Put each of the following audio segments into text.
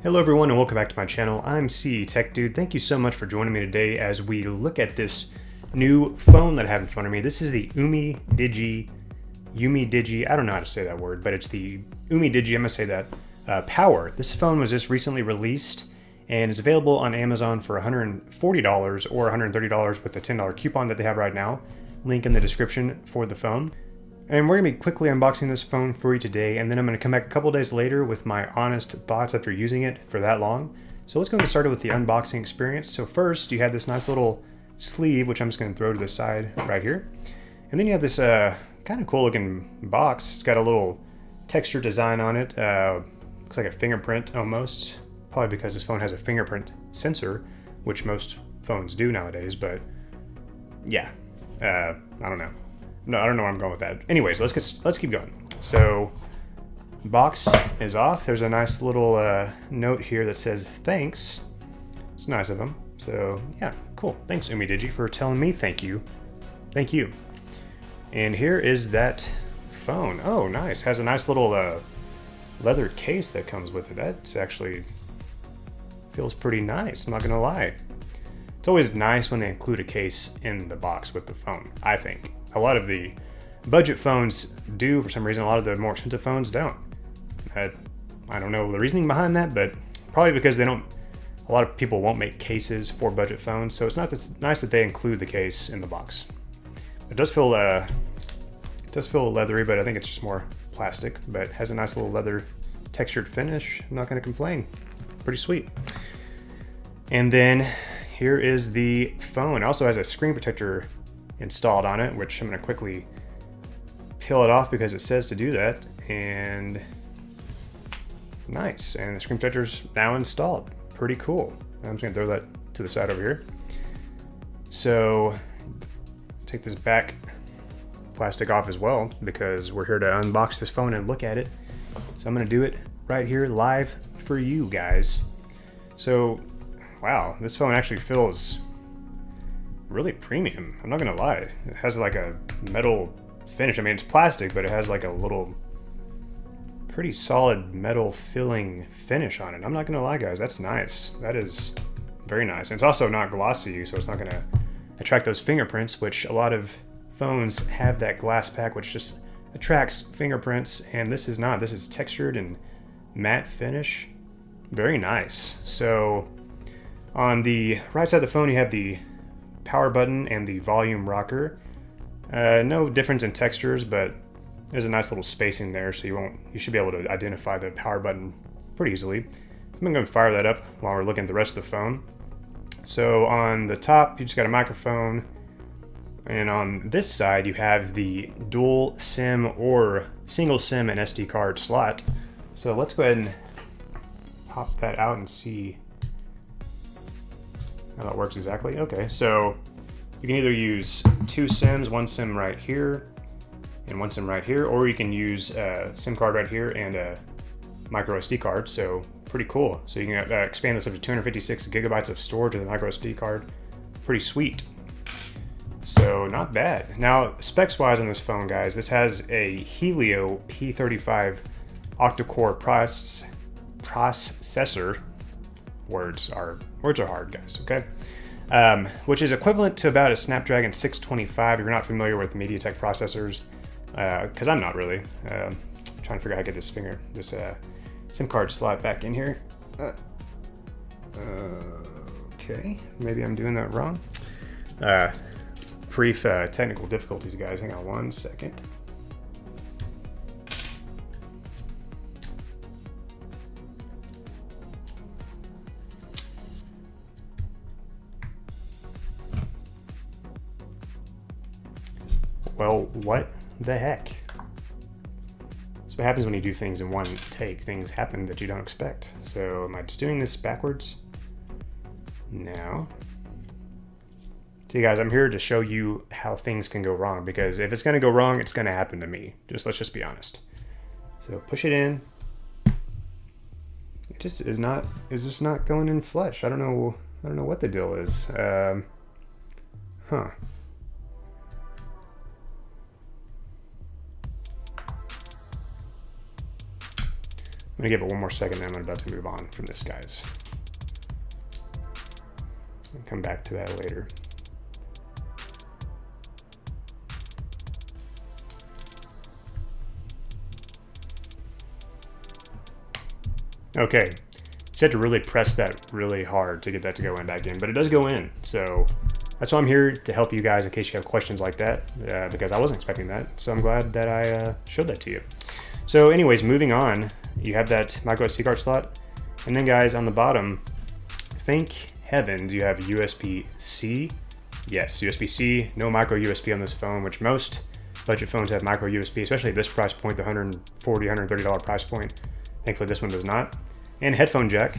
Hello everyone and welcome back to my channel. I'm C Tech Dude. Thank you so much for joining me today as we look at this new phone that I have in front of me. This is the umidigi, I don't know how to say that word, but it's the umidigi, I'm gonna say that, Power. This phone was just recently released and it's available on Amazon for $140 or $130 with the $10 coupon that they have right now. Link in the description for the phone. And we're going to be quickly unboxing this phone for you today, and then I'm going to come back a couple days later with my honest thoughts after using it for that long. So let's go get started with the unboxing experience. So first, you have this nice little sleeve, which I'm just going to throw to the side right here. And then you have this kind of cool looking box. It's got a little texture design on it. Looks like a fingerprint almost. Probably because this phone has a fingerprint sensor, which most phones do nowadays, but yeah, I don't know. No, I don't know where I'm going with that. Anyways, let's keep going. So, box is off. There's a nice little note here that says thanks. It's nice of them. So yeah, cool. Thanks umidigi for telling me thank you. Thank you. And here is that phone. Oh, nice. Has a nice little leather case that comes with it. That's actually feels pretty nice. I'm not gonna lie. It's always nice when they include a case in the box with the phone, I think. A lot of the budget phones do for some reason. A lot of the more expensive phones don't. I don't know the reasoning behind that, but probably because they don't. A lot of people won't make cases for budget phones, so it's nice that they include the case in the box. It does feel leathery, but I think it's just more plastic. But it has a nice little leather textured finish. I'm not going to complain. Pretty sweet. And then here is the phone. It also has a screen protector installed on it, which I'm going to quickly peel it off because it says to do that. And nice. And the screen protector's now installed. Pretty cool. I'm just going to throw that to the side over here. So take this back plastic off as well because we're here to unbox this phone and look at it. So I'm going to do it right here live for you guys. So wow, this phone actually feels really premium. I'm not gonna lie. It has like a metal finish. I mean, it's plastic, but it has like a little pretty solid metal filling finish on it. I'm not gonna lie, guys. That's nice. That is very nice. And it's also not glossy, so it's not gonna attract those fingerprints, which a lot of phones have that glass pack, which just attracts fingerprints. And this is not. This is textured and matte finish. Very nice. So on the right side of the phone, you have the power button and the volume rocker. No difference in textures, but there's a nice little spacing there, so you should be able to identify the power button pretty easily. I'm gonna go and fire that up while we're looking at the rest of the phone. So on the top, you just got a microphone, and on this side, you have the dual SIM or single SIM and SD card slot. So let's go ahead and pop that out and see how that works exactly. Okay, so you can either use two SIMs, one SIM right here and one SIM right here, or you can use a SIM card right here and a micro SD card. So pretty cool. So you can expand this up to 256 gigabytes of storage with a micro SD card. Pretty sweet. So not bad. Now specs wise on this phone, guys, this has a Helio P35 octa-core processor. Words are hard, guys, okay? Which is equivalent to about a Snapdragon 625 if you're not familiar with MediaTek processors, because I'm not really. Trying to figure out how to get this SIM card slot back in here. Okay, maybe I'm doing that wrong. Brief technical difficulties, guys. Hang on one second. Well, what the heck? That's what happens when you do things in one take. Things happen that you don't expect. So am I just doing this backwards? No. See guys, I'm here to show you how things can go wrong, because if it's gonna go wrong, it's gonna happen to me. Let's just be honest. So push it in. It just is just not going in flush. I don't know what the deal is. Huh. I'm gonna give it one more second, then I'm about to move on from this, guys. I'll come back to that later. Okay, just had to really press that really hard to get that to go in back in, but it does go in. So that's why I'm here, to help you guys in case you have questions like that, because I wasn't expecting that. So I'm glad that I showed that to you. So anyways, moving on, you have that micro SD card slot. And then guys, on the bottom, thank heavens you have USB-C. Yes, USB-C, no micro USB on this phone, which most budget phones have micro USB, especially at this price point, the $140, $130 price point. Thankfully this one does not. And headphone jack,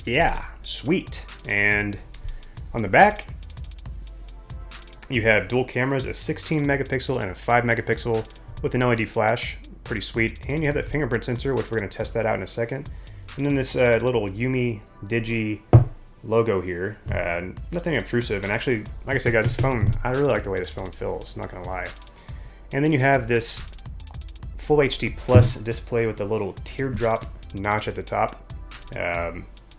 yeah, sweet. And on the back, you have dual cameras, a 16 megapixel and a 5 megapixel with an LED flash, pretty sweet. And you have that fingerprint sensor, which we're gonna test that out in a second. And then this little umidigi logo here, nothing obtrusive. And actually, like I said guys, this phone, I really like the way this phone feels, I'm not gonna lie. And then you have this Full HD Plus display with a little teardrop notch at the top.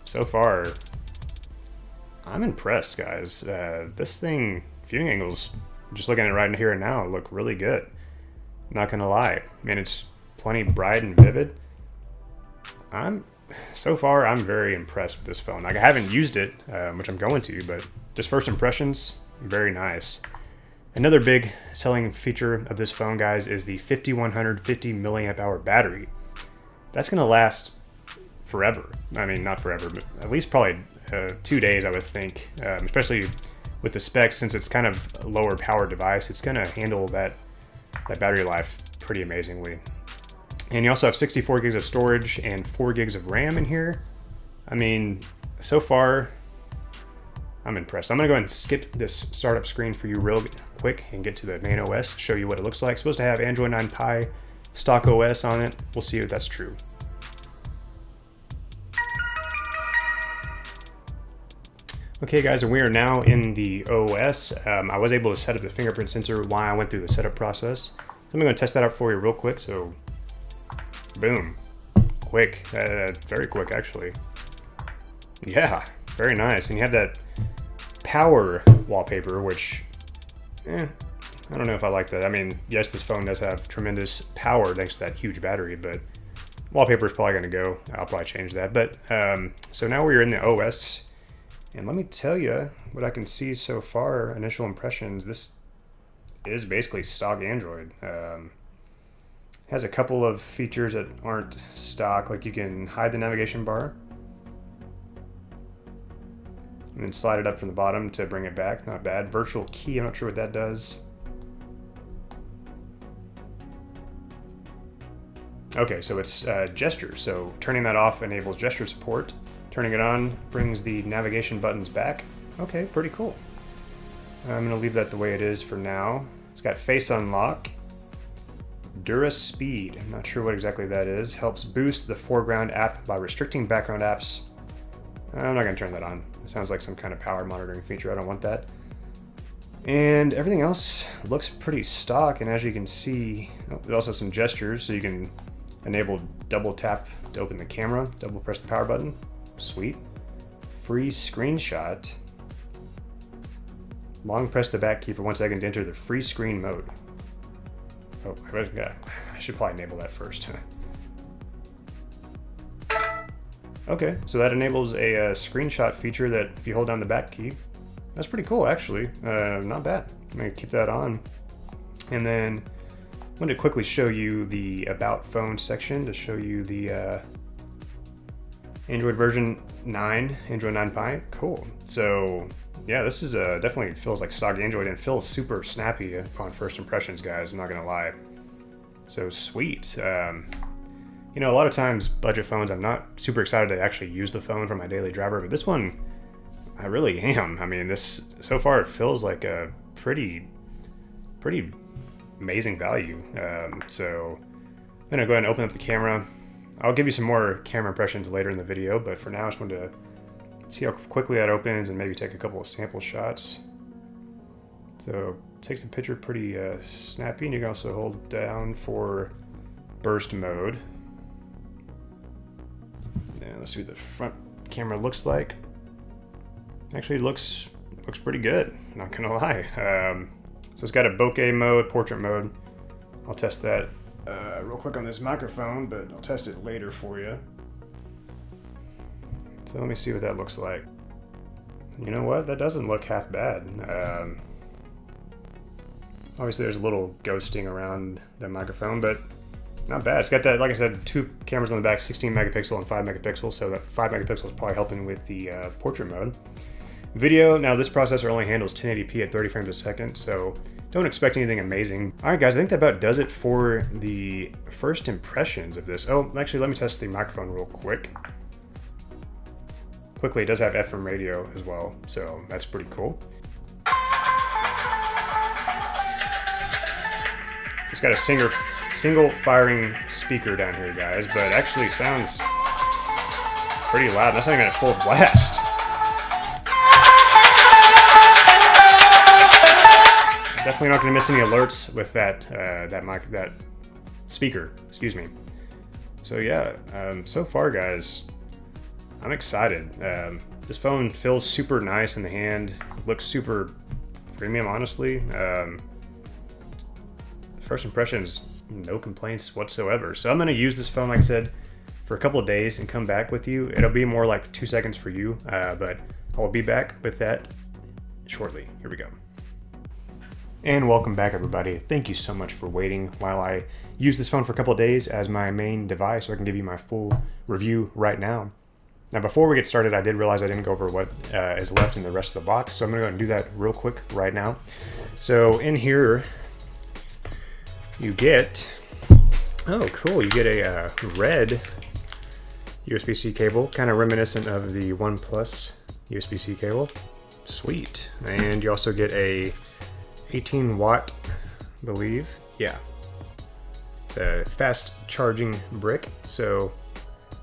So far, I'm impressed, guys. This thing, viewing angles, just looking at it right here and now, look really good. Not gonna lie. I mean, it's plenty bright and vivid. So far, I'm very impressed with this phone. Like, I haven't used it, which I'm going to, but just first impressions, very nice. Another big selling feature of this phone, guys, is the 5150 milliamp hour battery. That's gonna last forever. I mean, not forever, but at least probably 2 days, I would think. Especially with the specs, since it's kind of a lower power device, it's gonna handle that battery life pretty amazingly. And you also have 64 gigs of storage and 4 gigs of RAM in here. I mean, so far, I'm impressed. I'm gonna go ahead and skip this startup screen for you real quick and get to the main OS, show you what it looks like. It's supposed to have Android 9 Pie stock OS on it. We'll see if that's true. Okay guys, and we are now in the OS. I was able to set up the fingerprint sensor while I went through the setup process. So I'm gonna test that out for you real quick. So, boom, quick, very quick actually. Yeah, very nice. And you have that power wallpaper, which, I don't know if I like that. I mean, yes, this phone does have tremendous power thanks to that huge battery, but wallpaper is probably gonna go. I'll probably change that. But so now we're in the OS. And let me tell you what I can see so far, initial impressions. This is basically stock Android. Has a couple of features that aren't stock, like you can hide the navigation bar and then slide it up from the bottom to bring it back. Not bad. Virtual key, I'm not sure what that does. Okay, so it's gesture. So turning that off enables gesture support. Turning it on brings the navigation buttons back. Okay, pretty cool. I'm gonna leave that the way it is for now. It's got face unlock. Dura Speed, I'm not sure what exactly that is. Helps boost the foreground app by restricting background apps. I'm not gonna turn that on. It sounds like some kind of power monitoring feature. I don't want that. And everything else looks pretty stock. And as you can see, there's also some gestures. So you can enable double tap to open the camera, double press the power button. Sweet. Freeze screenshot. Long press the back key for 1 second to enter the freeze screen mode. Oh, I should probably enable that first. Okay, so that enables a screenshot feature that if you hold down the back key, that's pretty cool actually. Not bad. I'm gonna keep that on. And then I'm going to quickly show you the About Phone section to show you the Android version 9, Android 9 Pie. Cool. So yeah, this is definitely feels like stock Android and feels super snappy upon first impressions, guys. I'm not gonna lie. So sweet. You know, a lot of times budget phones, I'm not super excited to actually use the phone for my daily driver, but this one, I really am. I mean, this so far it feels like a pretty amazing value. So I'm gonna go ahead and open up the camera. I'll give you some more camera impressions later in the video, but for now I just wanted to see how quickly that opens and maybe take a couple of sample shots. So it takes the picture pretty snappy, and you can also hold down for burst mode. Let's see what the front camera looks like. Actually looks pretty good, not gonna lie. So it's got a bokeh mode, portrait mode. I'll test that real quick on this microphone, but I'll test it later for you. So let me see what that looks like. You know what? That doesn't look half bad. Obviously there's a little ghosting around the microphone, but not bad. It's got that, like I said, 2 cameras on the back, 16 megapixel and 5 megapixels. So that 5 megapixel is probably helping with the portrait mode. Video, now this processor only handles 1080p at 30 frames a second, so don't expect anything amazing. All right, guys, I think that about does it for the first impressions of this. Oh, actually, let me test the microphone real quick. Quickly, it does have FM radio as well, so that's pretty cool. So it's got a single firing speaker down here, guys, but it actually sounds pretty loud. That's not even at full blast. Definitely not going to miss any alerts with that that speaker. Excuse me. So yeah, so far, guys, I'm excited. This phone feels super nice in the hand. Looks super premium, honestly. First impressions, no complaints whatsoever. So I'm going to use this phone, like I said, for a couple of days and come back with you. It'll be more like 2 seconds for you, but I will be back with that shortly. Here we go. And welcome back, everybody. Thank you so much for waiting while I use this phone for a couple of days as my main device so I can give you my full review right now. Now, before we get started, I did realize I didn't go over what is left in the rest of the box, so I'm going to go and do that real quick right now. So in here, you get, oh cool, you get a red USB-C cable, kind of reminiscent of the OnePlus USB-C cable. Sweet. And you also get a 18 watt, I believe. Yeah. It's a fast charging brick, so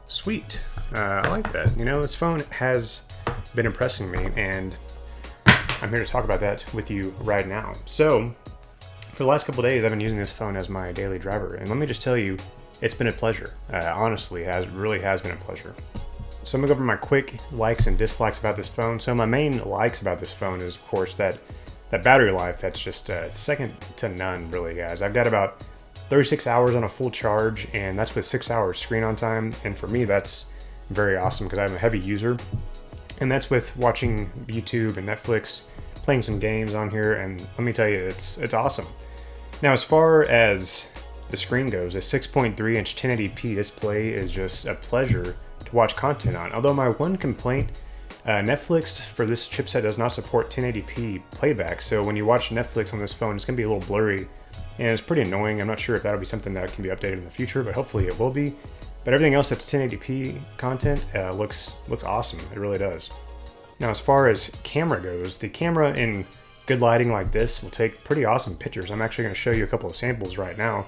sweet. I like that. You know, this phone has been impressing me, and I'm here to talk about that with you right now. So, for the last couple of days, I've been using this phone as my daily driver, and let me just tell you, it's been a pleasure. Honestly, it really has been a pleasure. So I'm gonna go over my quick likes and dislikes about this phone. So my main likes about this phone is, of course, that battery life. That's just second to none, really, guys. I've got about 36 hours on a full charge, and that's with 6 hours screen on time. And for me, that's very awesome because I'm a heavy user. And that's with watching YouTube and Netflix, playing some games on here, and let me tell you, it's awesome. Now, as far as the screen goes, a 6.3-inch 1080p display is just a pleasure to watch content on. Although my one complaint, Netflix for this chipset does not support 1080p playback, so when you watch Netflix on this phone, it's going to be a little blurry, and it's pretty annoying. I'm not sure if that'll be something that can be updated in the future, but hopefully it will be. But everything else that's 1080p content looks awesome. It really does. Now, as far as camera goes, the camera in good lighting like this will take pretty awesome pictures. I'm actually going to show you a couple of samples right now.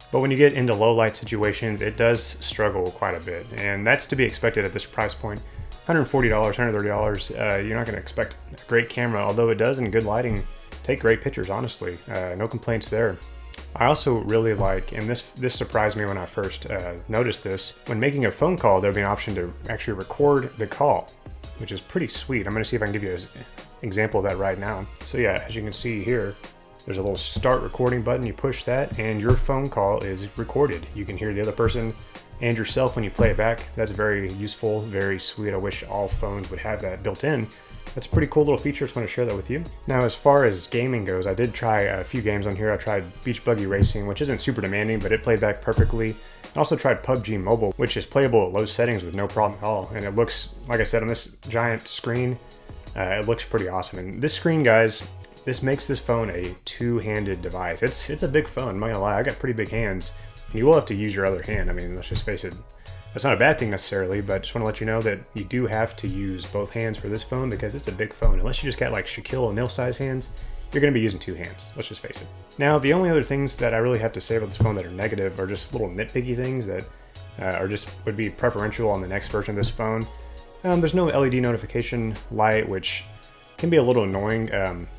But when you get into low light situations, it does struggle quite a bit, and that's to be expected at this price point. $140, $130, you're not going to expect a great camera, although it does in good lighting take great pictures, honestly. No complaints there. I also really like, and this surprised me when I first noticed this, when making a phone call, there'll be an option to actually record the call, which is pretty sweet. I'm going to see if I can give you an example of that right now. So yeah, as you can see here, there's a little start recording button. You push that and your phone call is recorded. You can hear the other person and yourself when you play it back. That's very useful, very sweet. I wish all phones would have that built in. That's a pretty cool little feature. Just want to share that with you. Now, as far as gaming goes, I did try a few games on here. I tried Beach Buggy Racing, which isn't super demanding, but it played back perfectly. I also tried PUBG Mobile, which is playable at low settings with no problem at all. And it looks, like I said, on this giant screen, it looks pretty awesome. And this screen, guys, this makes this phone a two-handed device. It's a big phone, I'm not gonna lie. I got pretty big hands. You will have to use your other hand. I mean, let's just face it. That's not a bad thing necessarily, but just want to let you know that you do have to use both hands for this phone because it's a big phone. Unless you just got like Shaquille O'Neal size hands, you're going to be using two hands. Let's just face it. Now, the only other things that I really have to say about this phone that are negative are just little nitpicky things that would be preferential on the next version of this phone. There's no LED notification light, which can be a little annoying.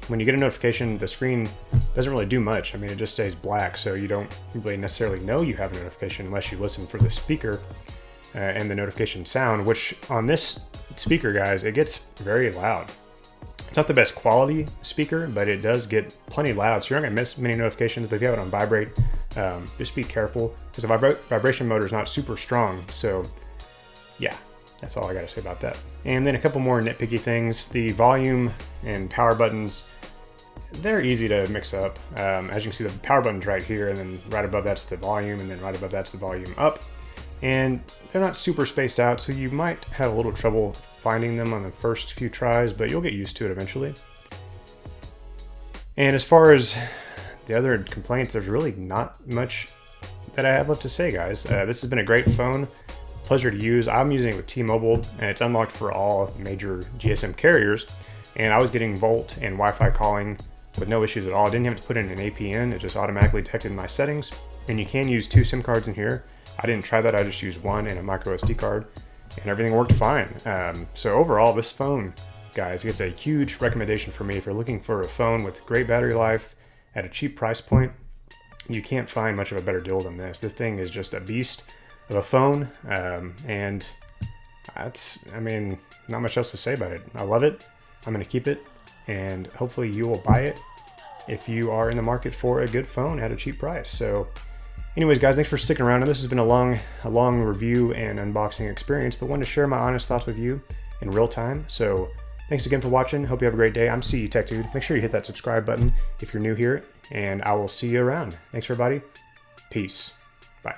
When you get a notification, the screen doesn't really do much. I mean, it just stays black, so you don't really necessarily know you have a notification unless you listen for the speaker and the notification sound, which on this speaker, guys, it gets very loud. It's not the best quality speaker, but it does get plenty loud, so you're not gonna miss many notifications. But if you have it on vibrate, just be careful, because the vibration motor is not super strong. So yeah, that's all I gotta say about that. And then a couple more nitpicky things. The volume and power buttons, they're easy to mix up. As you can see, the power button's right here, and then right above that's the volume, and then right above that's the volume up. And they're not super spaced out, so you might have a little trouble finding them on the first few tries, but you'll get used to it eventually. And as far as the other complaints, there's really not much that I have left to say, guys. This has been a great phone, pleasure to use. I'm using it with T-Mobile, and it's unlocked for all major GSM carriers. And I was getting Volt and Wi-Fi calling with no issues at all. I didn't have to put in an APN, it just automatically detected my settings. And you can use 2 SIM cards in here. I didn't try that, I just used 1 and a micro SD card, and everything worked fine. So overall, this phone, guys, gets a huge recommendation for me. If you're looking for a phone with great battery life at a cheap price point, you can't find much of a better deal than this. This thing is just a beast of a phone, and that's, I mean, not much else to say about it. I love it, I'm gonna keep it, and hopefully you will buy it if you are in the market for a good phone at a cheap price. So anyways, guys, thanks for sticking around. And this has been a long review and unboxing experience, but wanted to share my honest thoughts with you in real time. So thanks again for watching. Hope you have a great day. I'm CE Tech Dude. Make sure you hit that subscribe button if you're new here, and I will see you around. Thanks, everybody. Peace. Bye.